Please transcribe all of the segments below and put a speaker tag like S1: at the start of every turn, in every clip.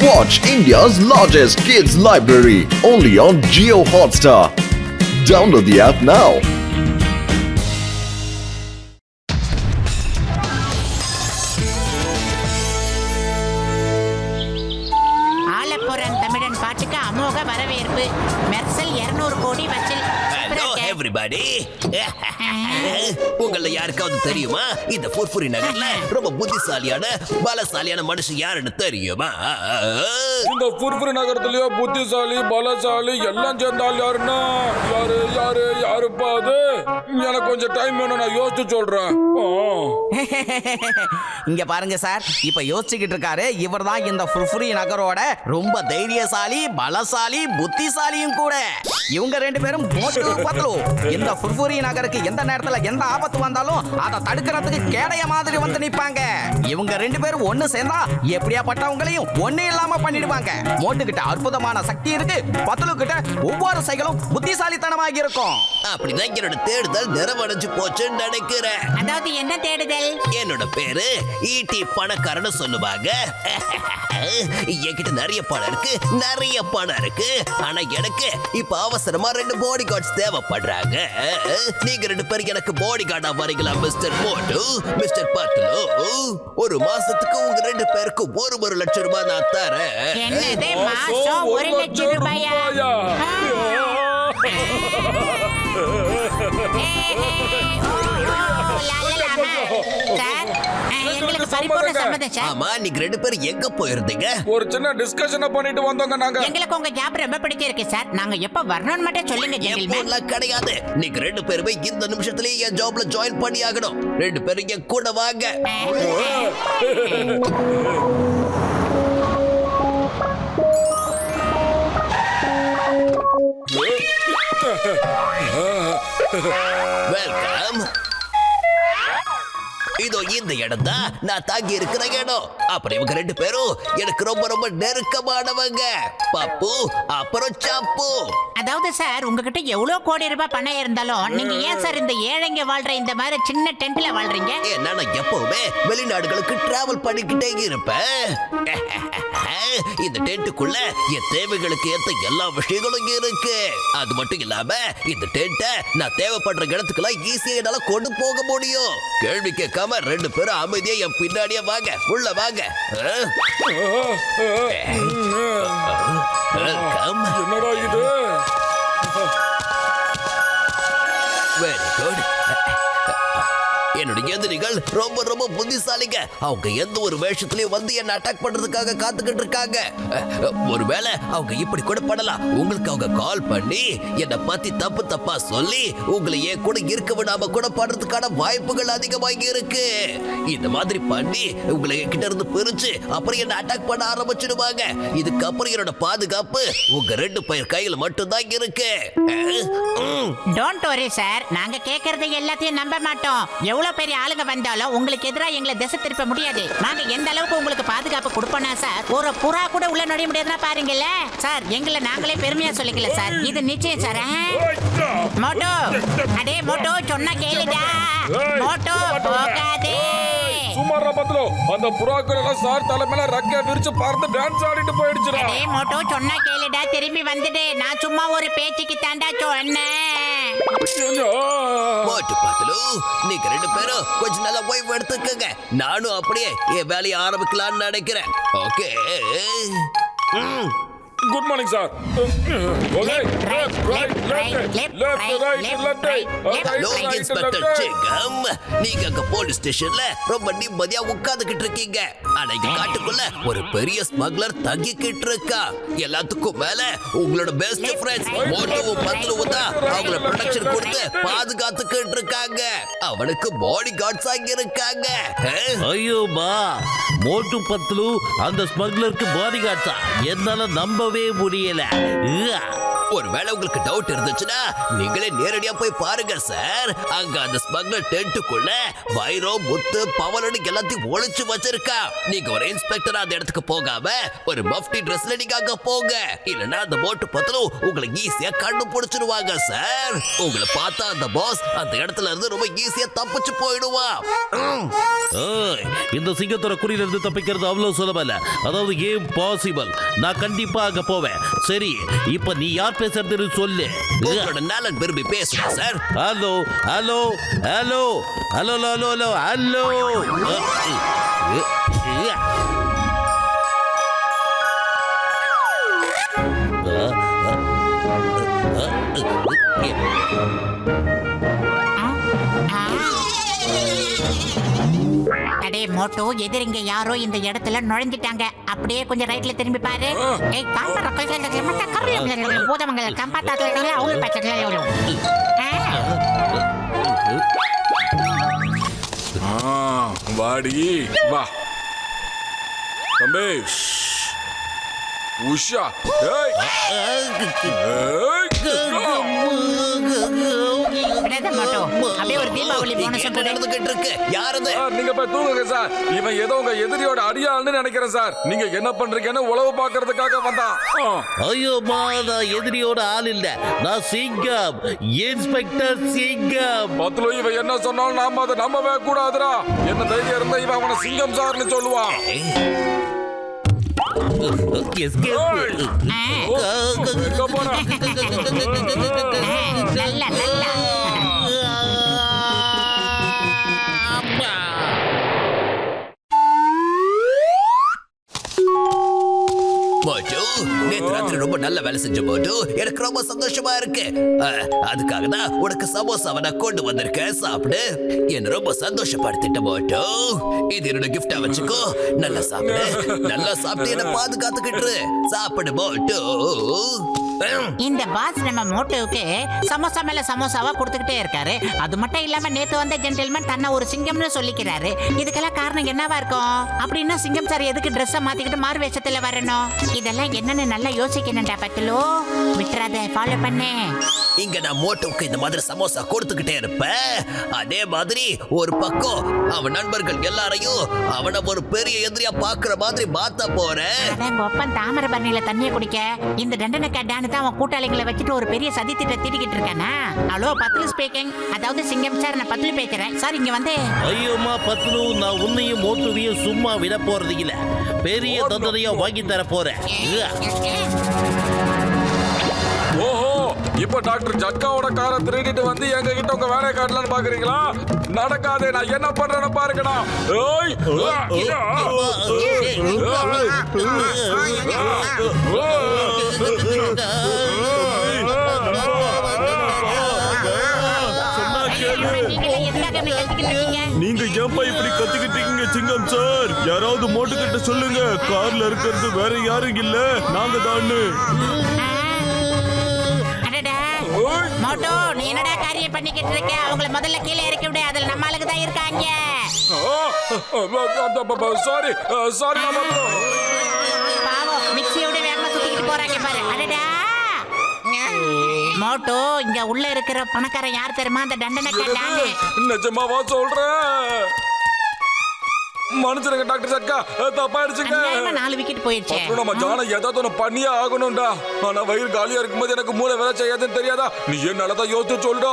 S1: Watch India's largest kids library only on Jio Hotstar. Download the app now.
S2: ஆலப்புறம் தமிழன் பாட்டுக்கு அமோக வரவேற்பு. மெர்சல் 200 கோடி வச்சில்.
S3: Everybody. உங்கள யாருக்காவது தெரியுமா இந்த ஃபுர்ஃபுரி நகர்ல ரொம்ப புத்திசாலியான பலசாலியான மனுஷன் யாருன்னு தெரியுமா?
S4: இந்த ஃபுர்ஃபுரி நகரத்திலேயே புத்திசாலி பலசாலி எல்லாம் சேர்ந்தால் யாருன்னா யாருப்பா அது? எனக்கு கொஞ்சம் டைம் வேணும், நான் யோசிச்சு சொல்றேன்.
S5: இங்க பாருங்க சார், இப்ப யோசிச்சுக்கிட்டு இருக்காரு. இவர் தான் இந்த ஃபுர்ஃபுரி நகரோட ரொம்ப தைரியசாலி பலசாலி புத்திசாலியும் கூட. இவங்க ரெண்டு பேரும் இந்த ஃபுர்ஃபுரி நகருக்கு எந்த நேரத்துல எந்த ஆபத்து வந்தாலும் அதை தடுக்கிறதுக்கு கேடைய மாதிரி வந்து நிப்பாங்க. இவங்க ரெண்டு பேரும் ஒண்ணு சேர்ந்தா எப்படியாப்பட்டவங்களையும் ஒண்ணு இல்லாம பண்ணிடுவாங்க. மோட்டு கிட்ட அற்புதமான சக்தி இருக்கு, பத்துலு கிட்ட ஒவ்வொரு செயலும் புத்திசாலித்தனமாக இருக்கும்.
S3: அப்படிதான் என்னோட தேடுதல் நிறைவடைஞ்சு போச்சுன்னு நினைக்கிறேன்.
S2: அதாவது என்ன தேடுதல்?
S3: என்னோட பேரு ஈட்டி பணக்காரன்னு சொல்லுவாங்க. என்கிட்ட நிறைய பணம் இருக்கு. ஆனா எனக்கு இப்ப அவசரமா 2 பாடி கார்ட்ஸ் தேவைப்படுறாங்க. நீங்க 2 பேரும் எனக்கு பாடி கார்டா வரீங்களா மிஸ்டர் மோட்டு, மிஸ்டர் பத்லு? ஒரு மாசத்துக்கு உங்க 2 பேருக்கு 1 லட்சம் ரூபாய் நான் தரேன்.
S2: என்னது மாசம் 1 லட்சம் ரூபாயா?
S3: ஆமா, நீங்க 2 பேரும் எங்க போயிருந்தீங்க?
S4: ஒரு சின்ன டிஸ்கஷன் பண்ணிட்டு வந்தோங்க நாங்க.
S2: எங்களுக்கு உங்க ஜாப் ரொம்ப பிடிச்சிருக்கு சார். நாங்க எப்ப வரணும்னு மட்டும் சொல்லுங்க ஜென்டில்மேன்.
S3: எப்போலாம் கிடையாது. நீங்க 2 பேருமே இந்த நிமிஷத்துலயே என் ஜாப்ல ஜாயின் பண்ணி ஆகணும். 2 பேரும் என் கூட வாங்க. வெல்கம். இதோ இந்த இடம் தான் நான் தாங்கி இருக்கிற இடம். அப்புறம் இவங்க 2 பேரும் எனக்கு ரொம்ப நெருக்கமானவங்க. பப்பு அப்புறம் சாப்பு.
S2: அதாவது சார், உங்ககிட்ட எவ்வளவு கோடி ரூபாய் பணம் இருந்தாலும் நீங்க ஏன் சார் இந்த ஏழைங்க வாழ்ற இந்த மாதிரி சின்ன டென்ட்ல வாழ்றீங்க?
S3: ஏன்னா நான் எப்பவுமே வெளிநாடுகளுக்கு டிராவல் பண்ணிக்கிட்டே இருப்பேன். இந்த டென்ட்டுக்குள்ள என் தேவைகளுக்கு ஏத்த எல்லா விஷயங்களும் இருக்கு. அது மட்டும் இல்லாம இந்த டென்ட்டை நான் தேவைப்படுற இடத்துக்குலாம் ஈஸியா என்னால கொண்டு போக முடியும். கேள்வி கேட்காம 2 பேரும் அமைதியா என் பின்னாடியே வாங்க, உள்ள வாங்க.
S4: என்னடா இது?
S3: Very good. என்னோட எதிரிகள் ரொம்ப புத்திசாலிங்க. அவங்க எந்த ஒரு வேஷத்திலயும் வந்து என்ன அட்டாக் பண்றதுக்காக காத்துக்கிட்டு இருக்காங்க. ஒருவேளை அவங்க இப்படி கூட பண்ணலாம். உங்களுக்கு அவங்க கால் பண்ணி என்ன பத்தி தப்பா சொல்லி உங்களை ஏன் கூட இருக்க விடாம கூட பண்றதுக்கான வாய்ப்புகள் அதிகமா இருக்கு. இந்த மாதிரி பண்ணி உங்களை கிட்ட இருந்து பிரிச்சு அப்புறம் என்ன அட்டாக் பண்ண ஆரம்பிச்சிடுவாங்க. இதுக்கப்புறம் என்னோட பாதுகாப்பு உங்க 2 பேர் கையில மட்டும் தான் இருக்கு.
S2: டோன்ட் வரி சார், நாங்க கேக்குறது எல்லாத்தையும் நம்ப மாட்டோம். எவ்வளவு பெரிய ஆளுங்க வந்தாலும் உங்களுக்கு எதிராக எங்களை திசை திருப்ப முடியாது. நாங்க எந்த அளவுக்கு உங்களுக்கு பாதுகாப்பு கொடுப்போம்னா சார், ஒரு புறா கூட உள்ள நுழைய முடியாதுன்னா பாருங்கல்ல சார். எங்களை நாங்களே பெருமையா சொல்லிக்கல சார், இது நிச்சயம் சார். மோட்டோ, அடே மோட்டோ, சொன்னா கேளுடா. மோட்டோ போகாதே.
S4: சுமாரா பத்லு, அந்த புறாக்கள் எல்லாம் சார் தலைமையில ரெக்க விரிச்சு பறந்து டான்ஸ் ஆடிட்டு போயிடுச்சுடா.
S2: அடே மோட்டோ, சொன்னா கேளுடா, திரும்பி வந்துடு. நான் சும்மா ஒரு பேச்சுக்கு தாண்டா சொன்னேன்.
S3: மோட்டு பத்லு, நீங்க 2 பேரும் கொஞ்ச நாளா ஓய்வு எடுத்துக்கங்க. நானும் அப்படியே என் வேலையை ஆரம்பிக்கலாம்னு நினைக்கிறேன். Okay.
S4: Good morning sir.
S3: Inspector சிங்கம், நீங்க அங்க போலீஸ் ஸ்டேஷன்ல ரொம்ப நிம்மதியா உட்கார்ந்துகிட்டு இருக்கீங்க. ஆனா இங்க காட்டுக்குள்ள ஒரு பெரிய ஸ்மக்லர் தங்கிக்கிட்டு இருக்கா. எல்லாத்துக்கும் மேல உங்களோட பெஸ்ட் ஃப்ரெண்ட்ஸ் மோட்டோவும் பத்லுவும் தான் அவங்கள ப்ரொடெக்ஷன் கொடுத்து பாதுகாத்துக்கிட்டு இருக்காங்க. அவனுக்கு பாடி கார்ட்ஸ் ஆகி இருக்காங்க.
S6: ஐயோ பா, மோட்டு பத்லு அந்த ஸ்மக்லருக்கு பாடி கார்ட்ஸா? என்னால நம்பவே முடியல.
S3: ஒருவேளை உங்களுக்கு டவுட் இருந்துச்சுன்னா நீங்களே நேரடியா போய் பாருங்க சார். அங்க அந்த ஸ்மக்லர் டென்ட்டுக்குள்ள வைரம், முத்து, பவலனு எல்லாத்தையும் ஒளிச்சு வச்சிருக்கா. நீங்க ஒரு இன்ஸ்பெக்டர் அந்த இடத்துக்கு போகாம ஒரு மஃப்டி ட்ரெஸ்ல நீங்க அங்க போங்க. இல்லனா அந்த மோட்டு பத்தலும் உங்களை ஈஸியா கண்டுபிடிச்சிருவாங்க சார். உங்களை பார்த்தா அந்த பாஸ் அந்த இடத்துல இருந்து ரொம்ப ஈஸியா தப்பிச்சு போயிடுவா.
S6: ஏய், இந்த சிங்கத்தோட குறியில இருந்து தப்பிக்கிறது அவ்வளவு சுலபம் இல்ல. அதாவது இம்பாசிபிள். நான் கண்டிப்பா அங்க போவேன். சரி, இப்ப நீ யார் பேசுறதுன்னு சொல்லு.
S3: உங்களோட நலன் விரும்பி பேசுங்க sir.
S6: Hello hello hello hello hello hello
S2: அடே மோட்டோ, எதிரிங்க யாரோ இந்த இடத்துல நுழைஞ்சிட்டாங்க. அப்படியே கொஞ்சம் ரைட்ல திரும்பி பாரு. ஏய் காம்பர கொல்ல மத்த கரியங்க போதமங்க காம்பாட்டால அவங்க பச்சைல.
S4: வாடி வா தம்பி. உஷா ஏய்
S2: மோட்டோ, அப்படியே ஒரு தீபாவளி போனஸ்
S3: நடந்துகிட்டு இருக்கு. யாரது?
S4: நீங்க போய் தூங்குங்க சார். இவன் ஏதோ உங்க எதிரியோட அடியாள்னு நினைக்கிறேன் சார். நீங்க என்ன பண்றீங்கன்னு உளவு பாக்குறதுக்காக வந்தான்.
S6: ஐயோ மா, நான் எதிரியோட ஆள் இல்ல. நான் சிங்கம், இன்ஸ்பெக்டர் சிங்கம்.
S4: பத்துல இவன் என்ன சொன்னாலும் நாம அதை நம்பவே கூடாதுடா. என்ன தைரியம் இருந்தா இவன் அவனை சிங்கம் சார்னு சொல்லுவான்.
S2: நல்ல நல்ல
S3: மோட்டு, நேத்து ராத்திரி ரொம்ப நல்ல வேலை செஞ்ச மோட்டு. எனக்கு ரொம்ப சந்தோஷமா இருக்கு. அதுக்காக தான் உனக்கு சமோசாவை நான் கொண்டு வந்திருக்கேன். சாப்பிடு. என்ன ரொம்ப சந்தோஷப்படுத்திட்ட மோட்டு. இது என்னோட கிஃப்டா வச்சுக்கோ. நல்லா சாப்பிடு. நல்லா சாப்பிட்டு என்ன பாதுகாத்துக்கிட்டு சாப்பிடு மோட்டு.
S2: இந்த பாஸ் நம்ம மோட்டோவுக்கு சமோசா மேல சமோசாவா கொடுத்துக்கிட்டே இருக்காரு. அது மட்டும் இல்லாம நேத்து வந்த ஜென்டில்மேன் தன்னை ஒரு சிங்கம்னு சொல்லிக்கிறாரு. இதுக்கெல்லாம் காரணம் என்னவா இருக்கும்? அப்படின்னா சிங்கம் சார் எதுக்கு ட்ரெஸ்ஸை மாத்திக்கிட்டு மாறு வேஷத்துல வரணும்? இதெல்லாம் என்னன்னு நல்லா யோசிக்கணும்டா பத்துலோ. விட்டுறாத, ஃபாலோ பண்ணு.
S3: இங்க நான் மோட்டோவுக்கு இந்த மாதிரி சமோசா கொடுத்துக்கிட்டே இருப்பேன். அதே மாதிரி ஒரு பக்கம் அவன் நண்பர்கள் எல்லாரையும் அவனை ஒரு பெரிய எதிரியா பாக்குற மாதிரி மாத்த போறேன்.
S2: அதான் ஒப்பன் தாமிரபரணியில தண்ணியை குடிக்க இந்த தண்டனை கேட்டான்னு தான் அவன் கூட்டாளிகளை வச்சுட்டு ஒரு பெரிய சதி திட்டம் தீட்டிக்கிட்டு இருக்கானா? Hello Patlu speaking. அதாவது சிங்கம் சார், நான் பத்லு பேசுறேன் சார். இங்க வந்து
S6: ஐயோமா பத்லு, நான் உன்னையும் மோட்டுவையும் சும்மா விட போறது இல்ல. பெரிய தண்டனையா வாங்கி தர போறேன்.
S4: ஓஹோ, இப்ப டாக்டர் ஜட்காவோட காரை திருடிட்டு வந்து எங்க கிட்ட உங்க வேலையை காட்டலான்னு பாக்குறீங்களா? நடக்காதே. நான் என்ன பண்றேன்னு பாருங்கடா. ஏய்
S7: நீங்க ஏன்பா இப்படி கத்திக்கிட்டீங்க சிங்கம் சார்? யாராவது மோட்டு கிட்ட சொல்லுங்க, கார்ல இருக்கிறது வேற யாரும் இல்ல, நாங்க தான்னு.
S2: மோட்டோ, நீ என்னடா காரியம் பண்ணிக்கிட்டு இருக்க? அவங்கள முதல்ல கீழே இறக்கி விடு. அதுல நம்ம ஆளுக்கு தான் இருக்காங்க.
S4: Sorry sorry.
S2: பாவம், மிக்ஸியோட வேகமா சுத்திக்கிட்டு போறாங்க பாரு. அடடா மோட்டோ, இங்க உள்ள இருக்கிற பணக்காரன் யார் தெரியுமா? அந்த தண்டனை கேட்டானே.
S4: நிஜமாவா சொல்றேன்? மனுஷனுங்க டாக்டர் சட்கா, தப்பாயிடுச்சுங்க.
S2: 4 விக்கெட் போயிடுச்சு.
S4: நம்ம ஜான ஏதாவது ஒண்ணு பண்ணியே ஆகணும்டா. ஆனா வயிறு காலியா இருக்கும்போது எனக்கு மூளை வேலை செய்யாதுன்னு தெரியாதா? நீ என்னதான் யோசிச்சு சொல்றா.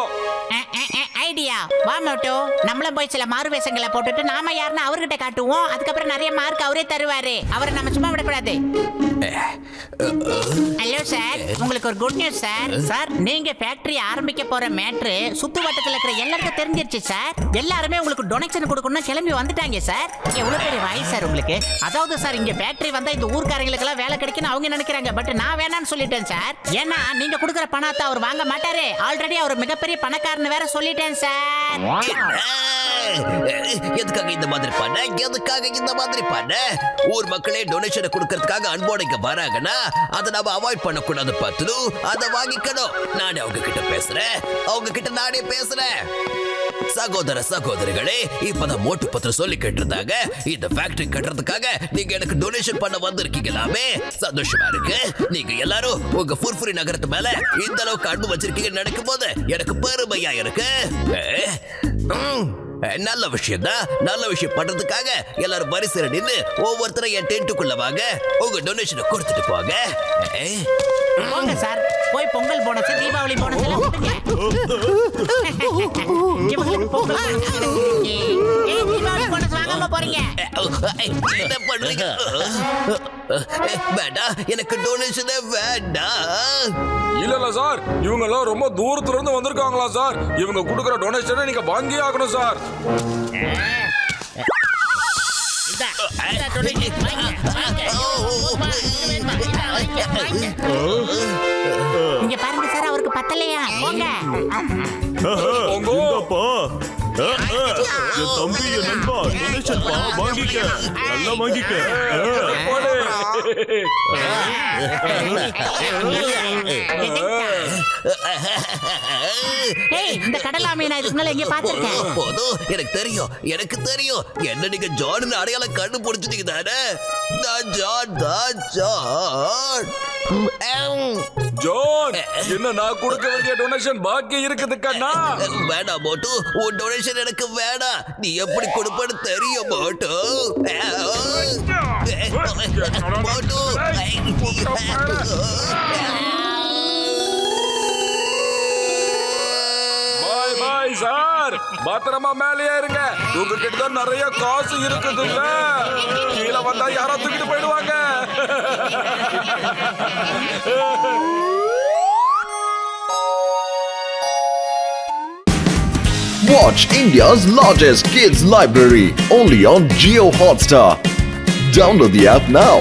S2: ஐடியா வா மோட்டோ, நம்மளும் போய் சில மாறு வேஷங்களை போட்டுட்டு நாம யாருன்னு அவர்கிட்ட காட்டுவோம். அதுக்கப்புறம் நிறைய மார்க் அவரே தருவாரு. அவரை நம்ம சும்மா விடக்கூடாது. ஹலோ சார், உங்களுக்கு ஒரு குட் நியூஸ் சார். சார், நீங்க ஃபேக்டரி ஆரம்பிக்க போற மேட்ரு சுத்து வட்டத்துல இருக்கிற எல்லாருக்கும் தெரிஞ்சிருச்சு சார். எல்லாருமே உங்களுக்கு டொனேஷன் கொடுக்கணும்னு கிளம்பி வந்துட்டாங்க சார். எவ்வளவு பெரிய வாய் சார் உங்களுக்கு. அதாவது சார், இங்க ஃபேக்டரி வந்தா இந்த ஊர்க்காரங்களுக்கு எல்லாம் வேலை கிடைக்குன்னு அவங்க நினைக்கிறாங்க. பட் நான் வேணான்னு சொல்லிட்டேன் சார். ஏன்னா நீங்க கொடுக்குற பணத்தை அவர் வாங்க மாட்டாரு. ஆல்ரெடி அவர் மிகப்பெரிய பணக்காரன்னு வேற சொல்லிட்டேன் சார்.
S3: எதுக்காக இந்த மாதிரி பண்ண? எதுக்காக இந்த மாதிரி பண்ண? ஊர் மக்களே டொனேஷனை கொடுக்கறதுக்காக அன்போட இங்க வராங்கன்னா அதை நாம அவாய்ட் பண்ணக்கூடாது பத்லு. அதை வாங்கிக்கணும். நானே அவங்க கிட்ட பேசுறேன். அவங்க கிட்ட நானே பேசுறேன். சகோதர சகோதரிகளே, இப்பதான் மோட்டு பத்திரம் சொல்லிக்கிட்டு இருந்தாங்க. இந்த ஃபேக்டரி கட்டுறதுக்காக நீங்க எனக்கு டொனேஷன் பண்ண வந்திருக்கீங்களாமே, சந்தோஷமா இருக்கு. நீங்க எல்லாரும் உங்க ஃபுர்ஃபுரி நகரத்து மேல இந்த அளவுக்கு அன்பு வச்சிருக்கீங்கன்னு நினைக்கும் போது எனக்கு பெருமையா இருக்கு. நல்ல விஷயம் தான். நல்ல விஷயம் பண்றதுக்காக எல்லாரும் வரிசையில நின்னு ஒவ்வொருத்தரும் என் டென்ட்டுக்குள்ள வாங்க, உங்க டொனேஷனை கொடுத்துட்டு போங்க.
S2: போங்க சார், போய் பொங்கல் போனஸ், தீபாவளி போனஸ் எல்லாம் கொடுங்க. இவங்களுக்கு பொங்கல் bonus கிடைச்சிருச்சு. தீபாவளி போனஸ் வாங்காம போறீங்க?
S3: என்ன பண்றீங்க? வேண்டாம், எனக்கு டொனேஷனே வேண்டாம்.
S4: இல்ல சார், இவங்க எல்லாம் ரொம்ப தூரத்துல இருந்து வந்திருக்காங்களா சார்? இவங்க கொடுக்குற டொனேஷனை நீங்க வாங்கி ஆகணும் சார்.
S2: இந்த donation வாங்க. இங்க பாருங்க சார், அவருக்கு பத்தலையா? போங்க.
S7: இந்தாப்பா. என் தம்பி, என் நண்பா, டொனேஷன் பா, வாங்கிக்க, நல்லா வாங்கிக்க.
S2: ஏய், இந்த கடலா மீனா இதுக்கு மேல எங்க பாத்திருக்கேன்?
S3: போதும், எனக்கு தெரியும், எனக்கு தெரியும். என்ன நீங்க ஜான் அடையாளம் கண்டுபிடிச்சிட்டீங்க தானே? நான் ஜான்.
S4: ஜான், என்ன நான் கொடுக்க வேண்டிய டொனேஷன் பாக்கி இருக்குது கண்ணா?
S3: வேணாம் மோட்டு, உன் டொனேஷன் எனக்கு வேணாம். நீ எப்படி கொடுப்பேன்னு தெரியும் மோட்டு. மோட்டு.
S4: பாய் பாய் சார், பத்திரமா மேலேயே இருங்க. உங்ககிட்ட தான் நிறைய காசு இருக்குது இல்ல? கீழே வந்தா யாரோ தூக்கிட்டு போயிடுவாங்க.
S1: Watch India's largest kids library only on Geo Hotstar. Download the app now.